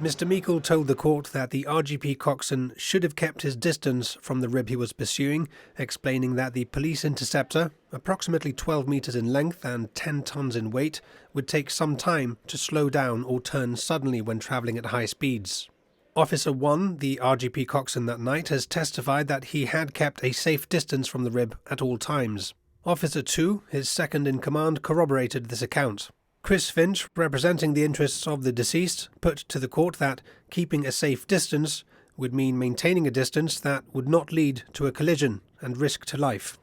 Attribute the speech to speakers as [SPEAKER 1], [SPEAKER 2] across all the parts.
[SPEAKER 1] Mr. Meikle told the court that the RGP coxswain should have kept his distance from the RHIB he was pursuing, explaining that the police interceptor, approximately 12 metres in length and 10 tonnes in weight, would take some time to slow down or turn suddenly when travelling at high speeds. Officer 1, the RGP coxswain that night, has testified that he had kept a safe distance from the RHIB at all times. Officer 2, his second in command, corroborated this account. Chris Finch, representing the interests of the deceased, put to the court that keeping a safe distance would mean maintaining a distance that would not lead to a collision and risk to life.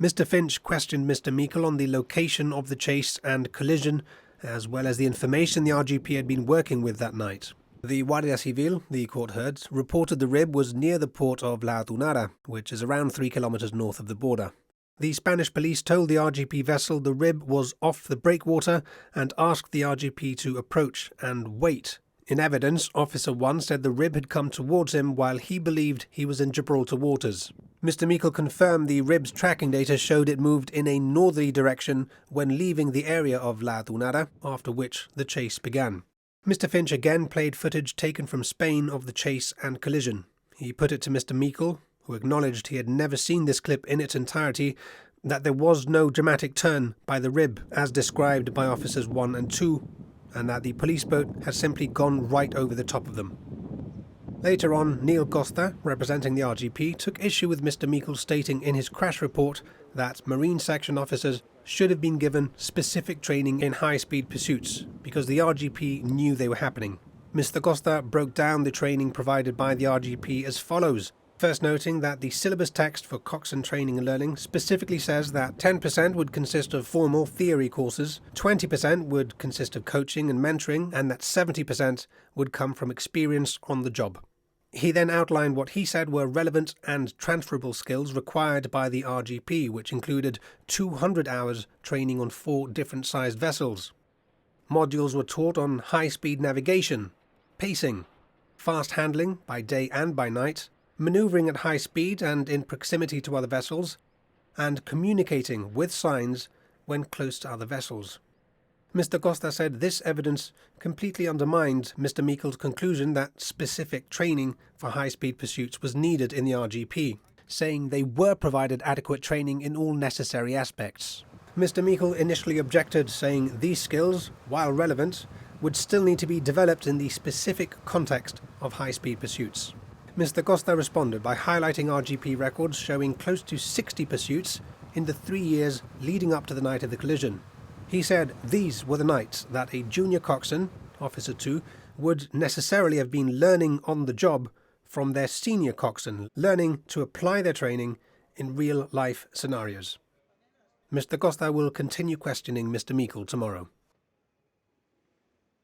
[SPEAKER 1] Mr. Finch questioned Mr. Meikle on the location of the chase and collision, as well as the information the RGP had been working with that night. The Guardia Civil, the court heard, reported the RHIB was near the port of La Tunara, which is around 3 kilometres north of the border. The Spanish police told the RGP vessel the RHIB was off the breakwater and asked the RGP to approach and wait. In evidence, Officer 1 said the RHIB had come towards him while he believed he was in Gibraltar waters. Mr. Meikle confirmed the RHIB's tracking data showed it moved in a northerly direction when leaving the area of La Tunara, after which the chase began. Mr. Finch again played footage taken from Spain of the chase and collision. He put it to Mr. Meikle, who acknowledged he had never seen this clip in its entirety, that there was no dramatic turn by the RHIB as described by Officers 1 and 2, and that the police boat had simply gone right over the top of them. Later on, Neil Costa, representing the RGP, took issue with Mr. Meikle stating in his crash report that Marine Section officers should have been given specific training in high-speed pursuits because the RGP knew they were happening. Mr. Costa broke down the training provided by the RGP as follows, first noting that the syllabus text for coxswain training and learning specifically says that 10% would consist of formal theory courses, 20% would consist of coaching and mentoring, and that 70% would come from experience on the job. He then outlined what he said were relevant and transferable skills required by the RGP, which included 200 hours training on 4 different sized vessels. Modules were taught on high-speed navigation, pacing, fast handling by day and by night, manoeuvring at high speed and in proximity to other vessels, and communicating with signs when close to other vessels. Mr. Costa said this evidence completely undermined Mr. Meikle's conclusion that specific training for high-speed pursuits was needed in the RGP, saying they were provided adequate training in all necessary aspects. Mr. Meikle initially objected, saying these skills, while relevant, would still need to be developed in the specific context of high-speed pursuits. Mr. Costa responded by highlighting RGP records showing close to 60 pursuits in the 3 years leading up to the night of the collision. He said these were the nights that a junior coxswain, Officer 2, would necessarily have been learning on the job from their senior coxswain, learning to apply their training in real-life scenarios. Mr. Costa will continue questioning Mr. Meikle tomorrow.